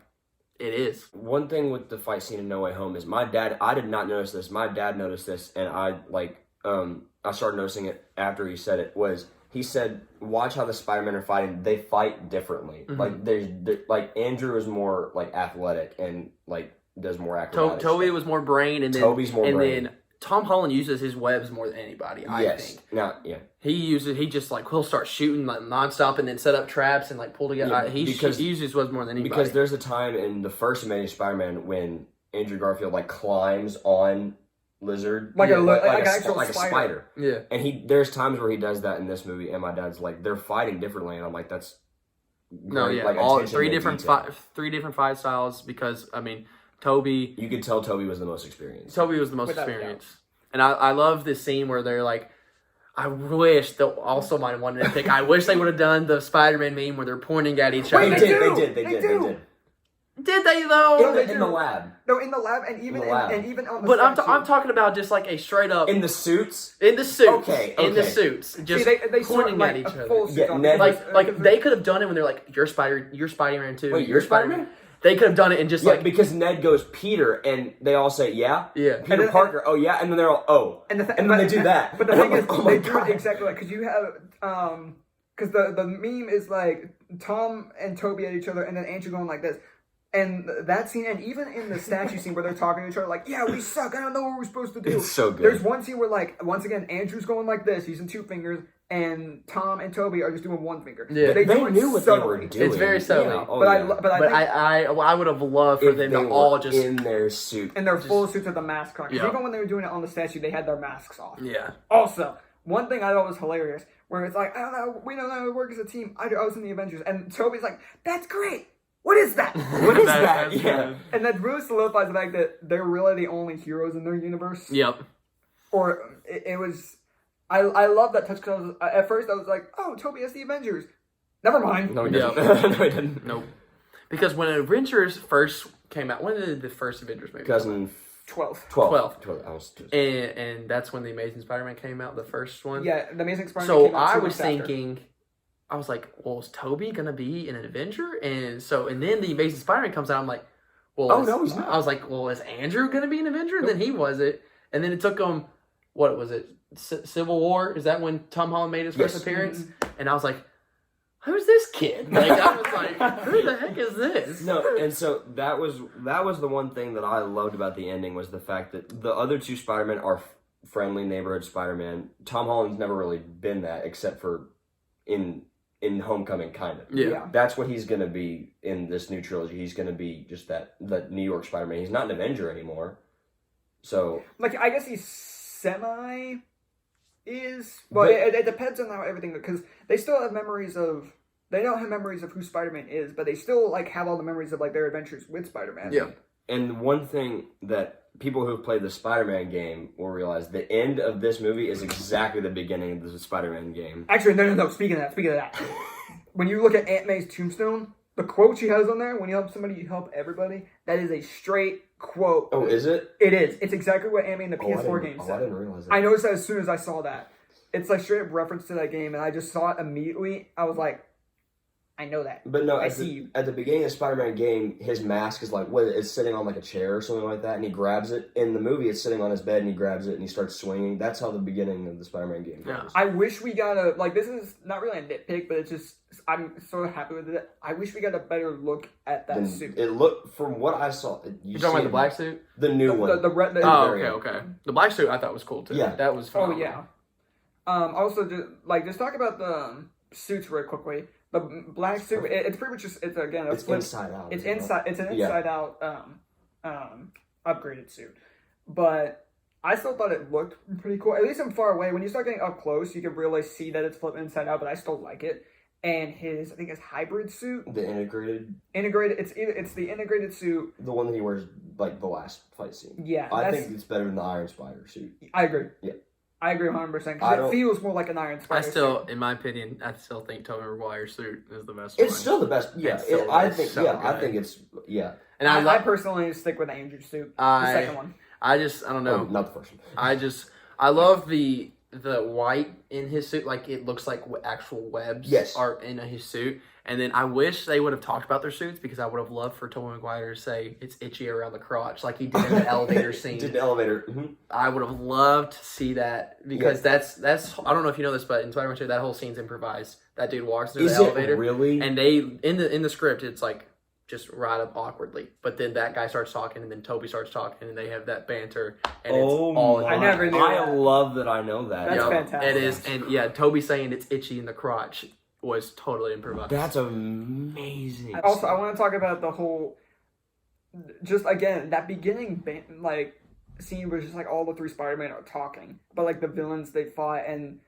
it is. One thing with the fight scene in No Way Home is my dad, I did not notice this. My dad noticed this, and I started noticing it after he said it, he said, watch how the Spider-Men are fighting. They fight differently. Mm-hmm. Like, Andrew is more, like, athletic and, like, does more acrobatics. Toby was more brain, and then Toby's more brain. then Tom Holland uses his webs more than anybody. I think. He'll start shooting like nonstop and then set up traps and like pull together. Yeah, He uses his webs more than anybody. Because there's a time in the first Amazing Spider-Man when Andrew Garfield, like, climbs on Lizard. Like an actual a spider. yeah. And there's times where he does that in this movie, and my dad's like, they're fighting differently, and I'm like, that's No, great, yeah, like, all attention three to different detail. three different fight styles because I mean Toby. You could tell Toby was the most experienced. Toby was the most Without experienced. And I love this scene where they're like, I wish, they'll also might have wanted to pick, I wish they would have done the Spider-Man meme where they're pointing at each other. They did. Did they though? In the lab. No, in the lab, and even and even on the. But statue. I'm talking about just like a straight up In the suits? in the suits. Okay. In the suits. Just See, they pointing like at each a other. full suit Yeah, on Ned- because- Like because they could have done it when they're like, you're Spider-Man too. Wait, you're Spider-Man? They could have done it and just Yeah, like, because Ned goes, Peter, and they all say, yeah? yeah. And Peter then- Parker, oh yeah? And then they're all, oh. And then they do that. But the And thing I'm is, like, oh my they do God. it exactly like, because you have, because the meme is like Tom and Toby at each other, and then Andrew going like this. And that scene, and even in the statue scene where they're talking to each other, like, yeah, we suck, I don't know what we're supposed to do. It's so good. There's one scene where, like, once again, Andrew's going like this, using 2 fingers, and Tom and Toby are just doing 1 finger. Yeah. They do it knew what they were subtly. doing. It's very subtly. Yeah. Oh, But yeah. I But think I would have loved for If them they to were all just in their suit. in their full suits with the mask on. 'Cause Yeah. even when they were doing it on the statue, they had their masks off. yeah. Also, one thing I thought was hilarious, where it's like, I don't know, we don't know how to work as a team. I was in the Avengers, and Toby's like, that's great. What is that? What is that? That's Yeah. good. And that really solidifies the fact that they're really the only heroes in their universe. Yep. Or it was, I love that touch because at first I was like, oh, Toby has the Avengers. Never mind. No, he Yeah. didn't. No, he didn't. Nope. Because when Avengers first came out, when did the first Avengers movie come out? 2012. 12. 12. I was just... And that's when the Amazing Spider-Man came out, the first one. Yeah, the Amazing Spider-Man. So came out I 2 was months after. thinking, I was like, well, is Toby gonna be an Avenger? And then the Amazing Spider-Man comes out. I'm like, well, Oh, no, he's not. I was like, well, is Andrew gonna be an Avenger? And then he wasn't. And then it took him, what was it? Civil War? Is that when Tom Holland made his first Yes. appearance? And I was like, who's this kid? Like I was like, who the heck is this? No, and so that was the one thing that I loved about the ending was the fact that the other 2 Spider-Men are friendly neighborhood Spider-Man. Tom Holland's never really been that except for in Homecoming, kind of. Yeah. That's what he's going to be in this new trilogy. He's going to be just that New York Spider-Man. He's not an Avenger anymore. So, Like, I guess he's semi is, well, But- it depends on how everything, because they still have memories of, they don't have memories of who Spider-Man is, but they still, like, have all the memories of, like, their adventures with Spider-Man. Yeah. and one thing that people who've played the Spider-Man game will realize, the end of this movie is exactly the beginning of the Spider-Man game. Actually, no, speaking of that, when you look at Aunt May's tombstone, the quote she has on there, when you help somebody, you help everybody, that is a straight quote. Oh, is it? It is. It's exactly what Aunt May in the PS4 game I said. didn't realize that. I noticed that as soon as I saw that. It's like straight up reference to that game, and I just saw it immediately. I was like, I know that. But no, I at see the, you. at the beginning of the Spider-Man game, his mask is like, what? It's sitting on like a chair or something like that, and he grabs it. In the movie, it's sitting on his bed, and he grabs it, and he starts swinging. That's how the beginning of the Spider-Man game Yeah. goes. I wish we got a, like, this is not really a nitpick, but it's just, I'm sort of happy with it. I wish we got a better look at that Then suit. it looked, from what I saw, You talking about the black suit? The new one. The red, Oh, very okay. The black suit I thought was cool too. Yeah. That was oh, phenomenal. yeah. Also, just talk about the suits real quickly. The black suit, it's pretty much just, it's again, a It's flip. inside out. It's isn't it? inside. It's an Yeah. inside out upgraded suit, but I still thought it looked pretty cool. At least from far away. When you start getting up close, you can really see that it's flipped inside out. But I still like it. And I think his hybrid suit, The integrated, it's the integrated suit. the one that he wears like the last fight scene. Yeah, I think it's better than the Iron Spider suit. I agree. Yeah. I agree 100% I because don't- it feels more like an Iron Spider. I still, suit. in my opinion, I still think Tobey Maguire's suit is the best It's one. still the best. Yeah, It's still- I it's think. so yeah, I good. think it's. Yeah. And I personally stick with the Andrew suit, the second one. I don't know. Oh, not the first one. I love the white in his suit. Like it looks like actual webs Yes. are in his suit. And then I wish they would have talked about their suits because I would have loved for Tobey Maguire to say it's itchy around the crotch like he did in the elevator scene. Did the elevator? Mm-hmm. I would have loved to see that because that's I don't know if you know this, but in Spider-Man 2, that whole scene's improvised. That dude walks through Is the it elevator, really? and they in the script it's like just right up awkwardly, but then that guy starts talking, and then Toby starts talking, and they have that banter, and it's all. I never knew I that. love that. I know that. That's Yeah, fantastic. It is, and yeah, Toby saying it's itchy in the crotch was totally improvised. That's amazing. Also, I want to talk about the whole, just again, that beginning, scene where just, all the 3 Spider-Man are talking. But, the villains they fought and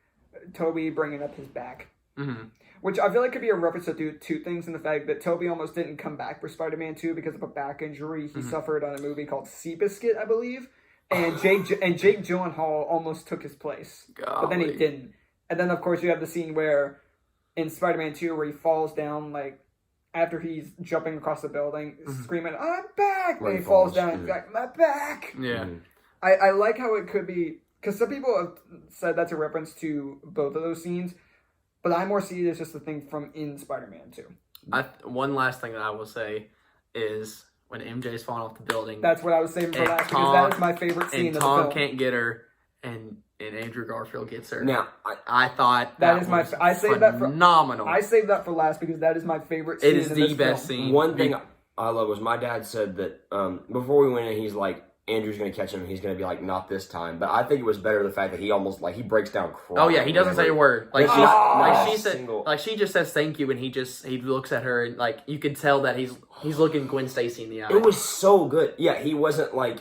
Toby bringing up his back. Mm-hmm. which I feel like could be a reference to two things in the fact that Tobey almost didn't come back for Spider-Man 2 because of a back injury he suffered on a movie called Seabiscuit, I believe. And Jake Gyllenhaal almost took his place, but then he didn't. And then, of course, you have the scene where in Spider-Man 2 where he falls down, like, after he's jumping across the building, screaming, I'm back! And he falls down and he's like, my back! Yeah. I like how it could be, because some people have said that's a reference to both of those scenes, but I more see it as just a thing from in Spider-Man 2. One last thing that I will say is when MJ's falling off the building. That's what I was saving for last, because that is my favorite scene of the film. And Tom can't get her, and Andrew Garfield gets her. Now, I thought that is my. I saved that for phenomenal. I saved that for last because that is my favorite scene. It is the best film. scene. One thing I love was my dad said that before we went in, he's like, Andrew's going to catch him, and he's going to be like, not this time. But I think it was better the fact that he almost, like, he breaks down crying. Oh, yeah, he doesn't say a word. Like, she just says thank you, and he looks at her, and, like, you can tell that he's looking Gwen Stacy in the eye. It was so good. Yeah, he wasn't, like,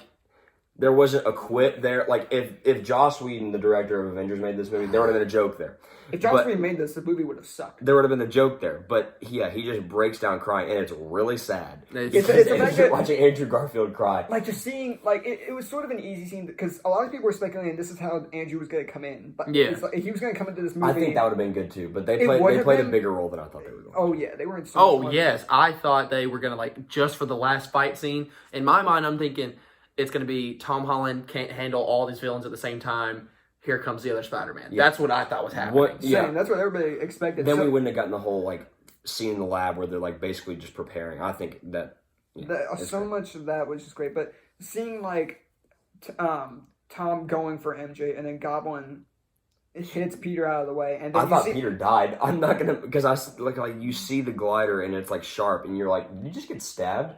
there wasn't a quit there. Like, if Joss Whedon, the director of Avengers, made this movie, there would have been a joke there. If Joss Whedon made this, the movie would have sucked. There would have been a joke there. But, yeah, he just breaks down crying, and it's really sad. It's the fact that, watching Andrew Garfield cry. Like, just seeing, like, it was sort of an easy scene, because a lot of people were speculating this is how Andrew was going to come in. But yeah. like, he was going to come into this movie. I think that would have been good, too. But they played a bigger role than I thought they were going to. Oh, yeah, they were in so much fun. Yes. I thought they were going to, like, just for the last fight scene. In my mind, I'm thinking it's going to be Tom Holland can't handle all these villains at the same time. Here comes the other Spider-Man. Yeah. That's what I thought was happening. Yeah, that's what everybody expected. Then we wouldn't have gotten the whole, like, scene in the lab where they're, like, basically just preparing. I think that... Yeah, so much of that was just great. But seeing, like, Tom going for MJ and then Goblin hits Peter out of the way. And then I thought Peter died. I'm not going to... Because like you see the glider and it's, like, sharp and you're like, did you just get stabbed?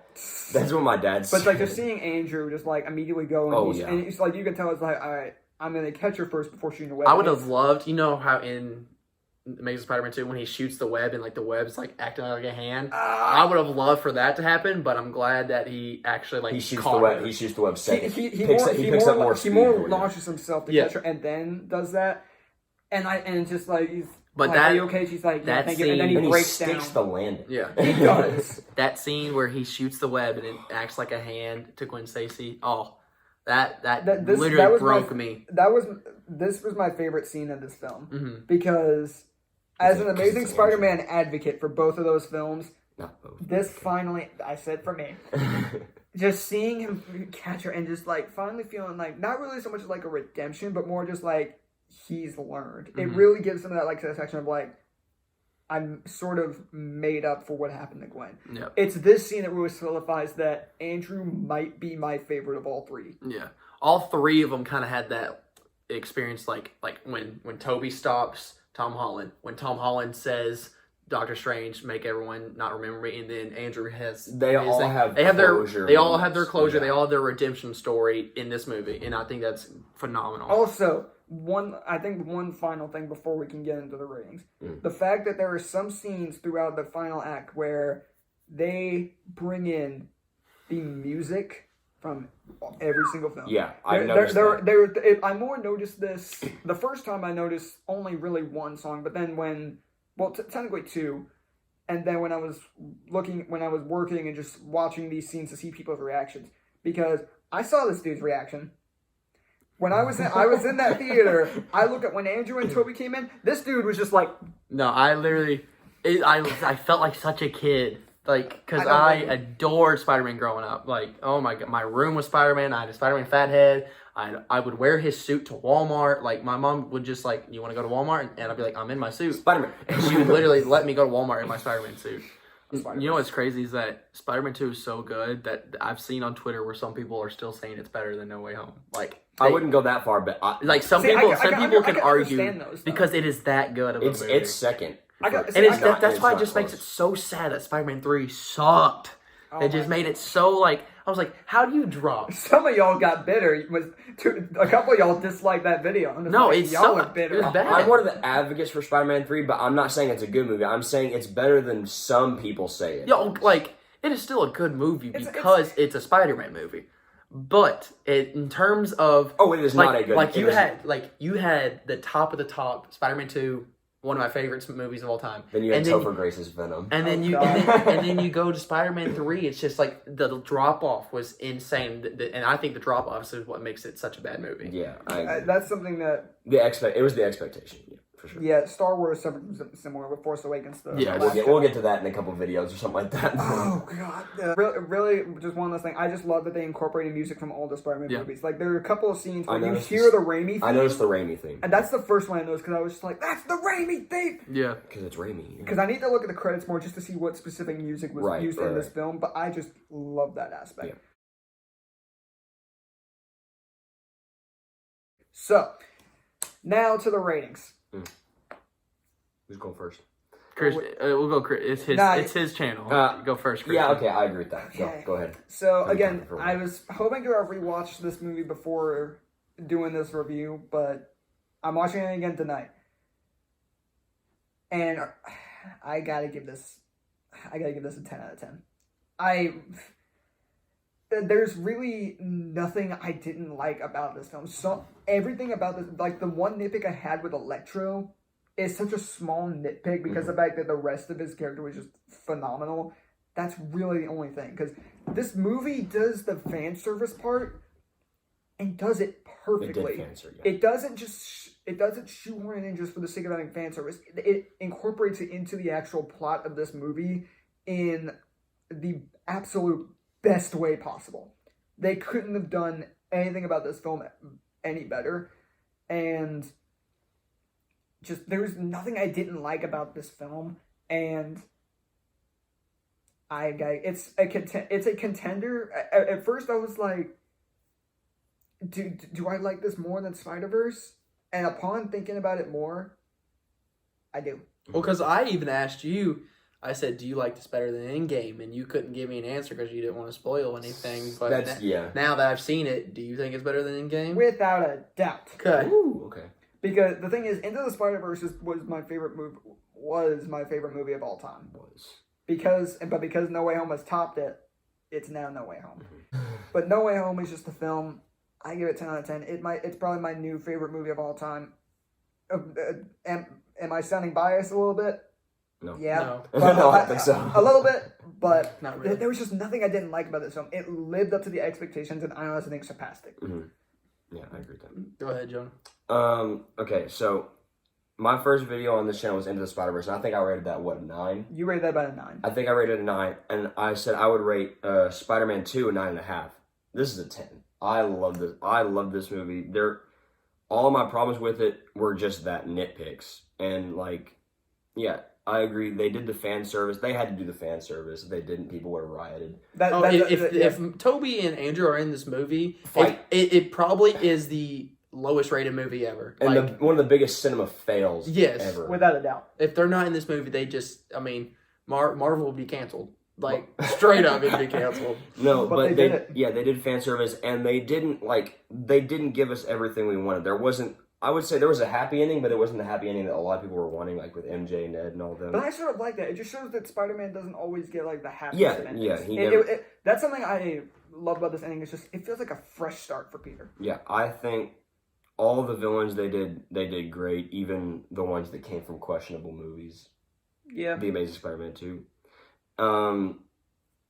That's what my dad said. But, like, just seeing Andrew just, like, immediately go and and it's like, you can tell it's like, all right, I'm going to catch her first before shooting the web. I would have loved, you know how in Amazing Spider-Man 2 when he shoots the web and like the web's like acting like a hand? I would have loved for that to happen, but I'm glad that he actually like he shoots the web. Her. He shoots the web second. He picks up more speed. He more launches himself to catch her and then does that. And it's just like he's but like, that, are you okay? She's like, yeah, thank you. And then he breaks sticks down. the landing. Yeah. He does. That scene where he shoots the web and it acts like a hand to Gwen Stacy. Oh. That literally broke me. This was my favorite scene in this film because as an Amazing Spider-Man advocate for both of those films, this finally, I said for me, just seeing him catch her and just like finally feeling like not really so much like a redemption, but more just like he's learned. It really gives him that like satisfaction of like I'm sort of made up for what happened to Gwen. Yep. It's this scene that really solidifies that Andrew might be my favorite of all three. Yeah. All three of them kind of had that experience like when Tobey stops Tom Holland. When Tom Holland says, Doctor Strange, make everyone not remember me, and then Andrew has... They all have closure. They all have their closure. Yeah. They all have their redemption story in this movie, and I think that's phenomenal. Also... I think one final thing before we can get into the ratings. The fact that there are some scenes throughout the final act where they bring in the music from every single film. Yeah, I noticed that. I more noticed this... The first time I noticed only really one song, but then technically two. And then when I was working and just watching these scenes to see people's reactions. Because I saw this dude's reaction. When I was in that theater, I looked at when Andrew and Tobey came in. This dude was just like, no, I literally, I felt like such a kid, like because I adored Spider-Man growing up. Like, oh my god, my room was Spider-Man. I had a Spider-Man fat head. I would wear his suit to Walmart. Like my mom would just like, you want to go to Walmart? And I'd be like, I'm in my suit, Spider-Man. And she would literally let me go to Walmart in my Spider-Man suit. You know what's crazy is that Spider-Man 2 is so good that I've seen on Twitter where some people are still saying it's better than No Way Home. Like I wouldn't go that far, but some people can argue because it is that good of a movie. It's second. That's why it just makes it so sad that Spider-Man 3 sucked. It just made it so like I was like, how do you drop? Some of y'all got bitter. A couple of y'all disliked that video. No, like, it's y'all were bitter. It was bad. I'm one of the advocates for Spider-Man 3, but I'm not saying it's a good movie. I'm saying it's better than some people say it. Yo, like it is still a good movie because it's a Spider-Man movie. But in terms of it is not a good. You had the top of the top Spider-Man 2, one of my favorite movies of all time. Then you had Topher Grace's Venom. And then and then you go to Spider-Man 3. It's just like the drop off was insane, and I think the drop off is what makes it such a bad movie. Yeah, that's something that it was the expectation. Yeah, for sure. Yeah, Star Wars suffered similar with Force Awakens. We'll get to that in a couple videos or something like that. Oh god, really, just one last thing. I just love that they incorporated music from all the Spider-Man movies. Like there are a couple of scenes where you hear the Raimi theme. I noticed the Raimi theme, and that's the first one I noticed because I was just like, "That's the Raimi theme." Yeah, because it's Raimi. Because I need to look at the credits more just to see what specific music was used in this film. But I just love that aspect. Yeah. So now to the ratings. Who's going first? Chris, we'll go. Chris. It's his channel. Go first, Chris. Yeah, okay, I agree with that. Okay. Go ahead. So again, I was hoping to have rewatched this movie before doing this review, but I'm watching it again tonight, and I gotta give this a 10 out of 10. There's really nothing I didn't like about this film. So everything about this, like the one nitpick I had with Electro, is such a small nitpick because the fact that the rest of his character was just phenomenal. That's really the only thing. Because this movie does the fan service part and does it perfectly. It doesn't shoehorn it in just for the sake of having fan service. It incorporates it into the actual plot of this movie in the absolute best way possible. They couldn't have done anything about this film any better. And just there's nothing I didn't like about this film, and it's a contender. At first, I was like, do I like this more than Spider-Verse? And upon thinking about it more, I do. Well, because I even asked you, I said, "Do you like this better than Endgame?" And you couldn't give me an answer because you didn't want to spoil anything. But now that I've seen it, do you think it's better than Endgame? Without a doubt. Okay. Ooh, okay. Because the thing is, Into the Spider-Verse was my favorite movie of all time. Because No Way Home has topped it, it's now No Way Home. But No Way Home is just a film. I give it 10 out of 10. It's probably my new favorite movie of all time. Am I sounding biased a little bit? No. Yeah. No, I don't think so. A little bit, but not really. There was just nothing I didn't like about this film. It lived up to the expectations, and I honestly think surpassed it. Mm-hmm. Yeah, I agree with that. Go ahead, Jonah. Okay, so my first video on this channel was Into the Spider-Verse, and I think I rated that, 9? You rated that about a 9. I think I rated a 9, and I said I would rate Spider-Man 2 a 9.5. This is a 10. I love this. I love this movie. All of my problems with it were just that nitpicks, and I agree. They did the fan service. They had to do the fan service. If they didn't, people would have rioted. If Toby and Andrew are in this movie, it probably is the lowest rated movie ever. And one of the biggest cinema fails ever. Without a doubt. If they're not in this movie, they just, Marvel would be canceled. Straight up, it'd be canceled. No, but they did it. Yeah, they did fan service, and they didn't give us everything we wanted. I would say there was a happy ending, but it wasn't the happy ending that a lot of people were wanting, like with MJ, Ned, and all of them. But I sort of like that. It just shows that Spider-Man doesn't always get the happiest of endings. Yeah, that's something I love about this ending. It's just it feels like a fresh start for Peter. Yeah, I think all the villains they did great, even the ones that came from questionable movies. Yeah, The Amazing Spider-Man 2.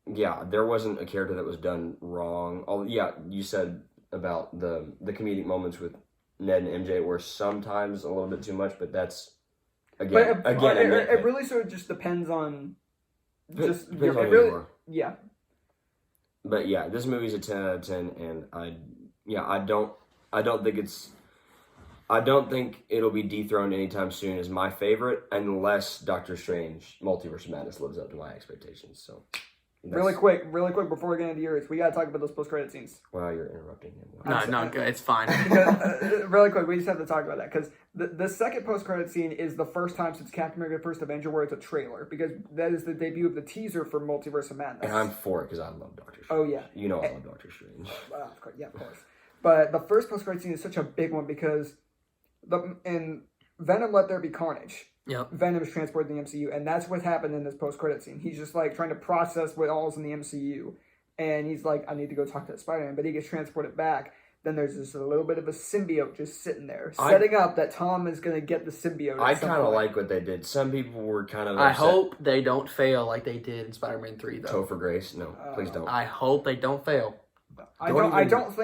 There wasn't a character that was done wrong. You said about the comedic moments with Ned and MJ were sometimes a little bit too much, but that's it really sort of just depends on yeah. But yeah, this movie's a 10 out of 10, and I don't think it'll be dethroned anytime soon as my favorite, unless Doctor Strange Multiverse of Madness lives up to my expectations. So really quick before we get into yours, we gotta talk about those post-credit scenes. Wow, you're interrupting him. No, it's fine. Really quick, we just have to talk about that because the second post-credit scene is the first time since Captain America: First Avenger where it's a trailer, because that is the debut of the teaser for Multiverse of Madness. And I'm for it because I love Doctor Strange. Oh yeah, I love Doctor Strange. Of course, yeah, of course. But the first post-credit scene is such a big one because in Venom: Let There Be Carnage. Yep. Venom is transported to the MCU, and that's what happened in this post-credit scene. He's just trying to process what all's in the MCU, and he's like, I need to go talk to Spider-Man, but he gets transported back. then there's just a little bit of a symbiote just sitting there, setting up that Tom is going to get the symbiote. I kind of like what they did. Some people were kind of upset. I hope they don't fail like they did in Spider-Man 3, though. Topher Grace? No, please don't. I hope they don't fail. I don't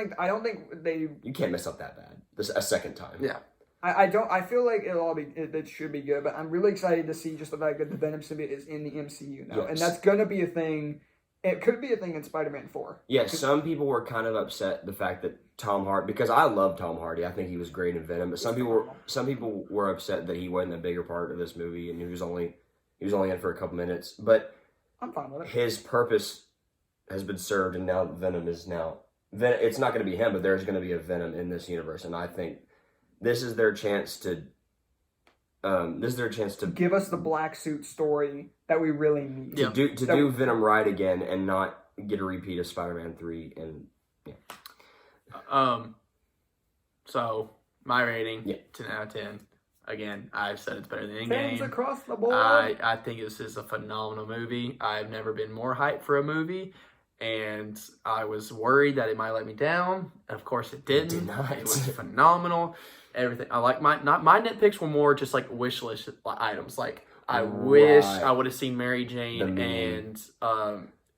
think they. You can't mess up that bad. A second time. Yeah. I feel like it should be good, but I'm really excited to see just the fact that the Venom symbiote is in the MCU now, and that's gonna be a thing. It could be a thing in Spider-Man 4. Yeah, some people were kind of upset the fact that Tom Hardy, because I love Tom Hardy, I think he was great in Venom, but some people were upset that he wasn't a bigger part of this movie, and he was only in for a couple minutes. But I'm fine with it. His purpose has been served, and now Venom is now. It's not going to be him, but there's going to be a Venom in this universe, and I think this is their chance to. Give us the black suit story that we really need. To do Venom right again and not get a repeat of Spider-Man 3 and So my rating, 10 out of 10. Again, I've said it's better than Fans Endgame. across the board. I think this is a phenomenal movie. I've never been more hyped for a movie, and I was worried that it might let me down. Of course, it didn't. It did not. It was phenomenal. Everything. I like my nitpicks were more just like wish list items. Like I wish I would have seen Mary Jane and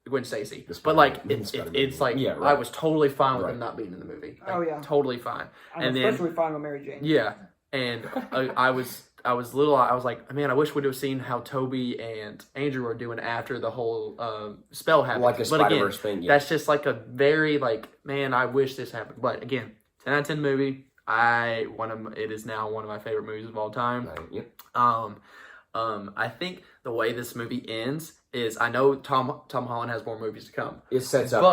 Gwen Stacy. But like it's like I was totally fine with them not being in the movie. Like, totally fine. I'm especially fine with Mary Jane. Yeah, and I was like, man, I wish we'd have seen how Toby and Andrew were doing after the whole spell happened. Like a Spider-Verse thing. Yeah. That's just like a very like, man, I wish this happened. But again, 10 out of 10 movie. It is now one of my favorite movies of all time. Yep. I think the way this movie ends is, I know Tom Holland has more movies to come. It sets up a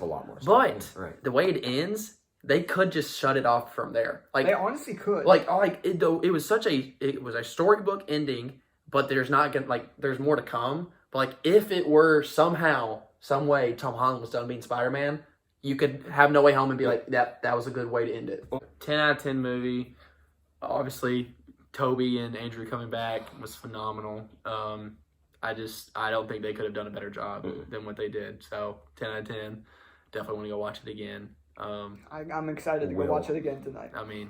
lot more stuff. But the way it ends, they could just shut it off from there. Like they honestly could. It was a storybook ending, but there's more to come. But like if it were somehow, some way Tom Holland was done being Spider-Man, you could have No Way Home and be like, that was a good way to end it. 10 out of 10 movie. Obviously, Toby and Andrew coming back was phenomenal. I don't think they could have done a better job than what they did. So 10 out of 10. Definitely want to go watch it again. I'm excited to go watch it again tonight. I mean,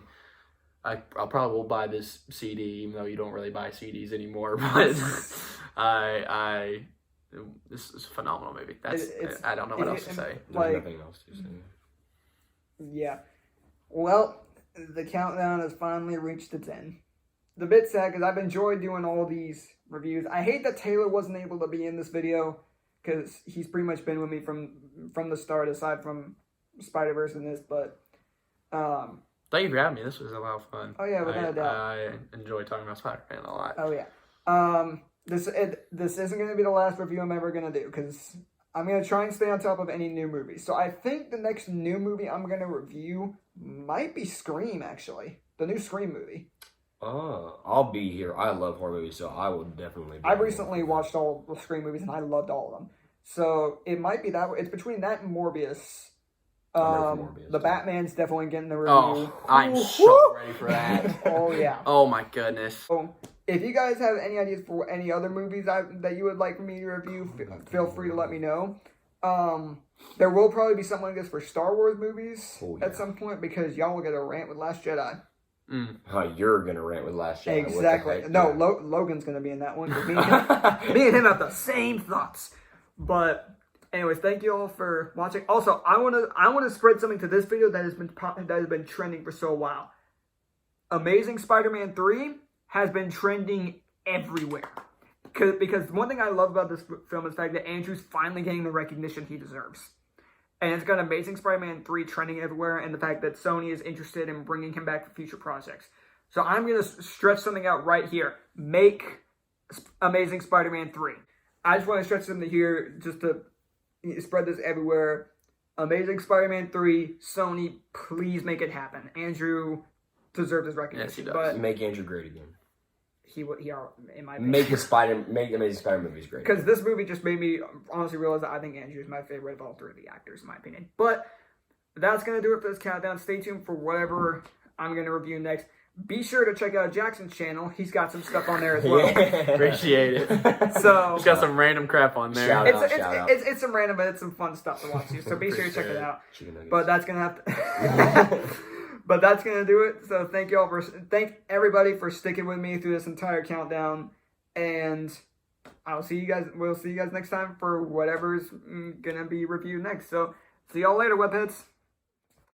I'll probably will buy this CD, even though you don't really buy CDs anymore. But this is a phenomenal movie. I don't know what else to say. There's nothing else to say. Yeah. Well, the countdown has finally reached the 10. The bit sad because I've enjoyed doing all these reviews. I hate that Taylor wasn't able to be in this video because he's pretty much been with me from the start, aside from Spider-Verse and this. But thank you for having me. This was a lot of fun. Oh yeah, without a doubt. I enjoy talking about Spider-Man a lot. Oh yeah. This isn't going to be the last review I'm ever going to do because I'm going to try and stay on top of any new movies. So I think the next new movie I'm going to review might be Scream, actually. The new Scream movie. Oh, I'll be here. I love horror movies, so I will definitely be I recently watched all the Scream movies, and I loved all of them. So it might be that way. It's between that and Morbius. The Batman's definitely getting the review. Oh, I'm so ready for that. Oh, yeah. Oh, my goodness. So, if you guys have any ideas for any other movies that you would like for me to review, feel free to let me know. There will probably be something like this for Star Wars movies at some point, because y'all will get a rant with Last Jedi. You're going to rant with Last Jedi. Exactly. No, Logan's going to be in that one. Me and him have the same thoughts. But anyways, thank you all for watching. Also, I want to spread something to this video that has been trending for so while. Amazing Spider-Man 3 has been trending everywhere. Because one thing I love about this film is the fact that Andrew's finally getting the recognition he deserves. And it's got Amazing Spider-Man 3 trending everywhere, and the fact that Sony is interested in bringing him back for future projects. So I'm going to stretch something out right here. Make Amazing Spider-Man 3. I just want to stretch something here just to spread this everywhere. Amazing Spider-Man 3, Sony, please make it happen. Andrew deserves his recognition. Yes, he does. But make Andrew great again. He in my opinion. Make the Amazing Spider movies great. Because this movie just made me honestly realize that I think Andrew is my favorite of all three of the actors, in my opinion. But that's going to do it for this countdown. Stay tuned for whatever I'm going to review next. Be sure to check out Jackson's channel. He's got some stuff on there as well. Appreciate it. So He's got some random crap on there. Shout out. it's some random, but it's some fun stuff to watch too. So be sure to check it out. But that's gonna have to. But that's gonna do it. So thank everybody for sticking with me through this entire countdown, and we'll see you guys next time for whatever's gonna be reviewed next. So see y'all later, webheads.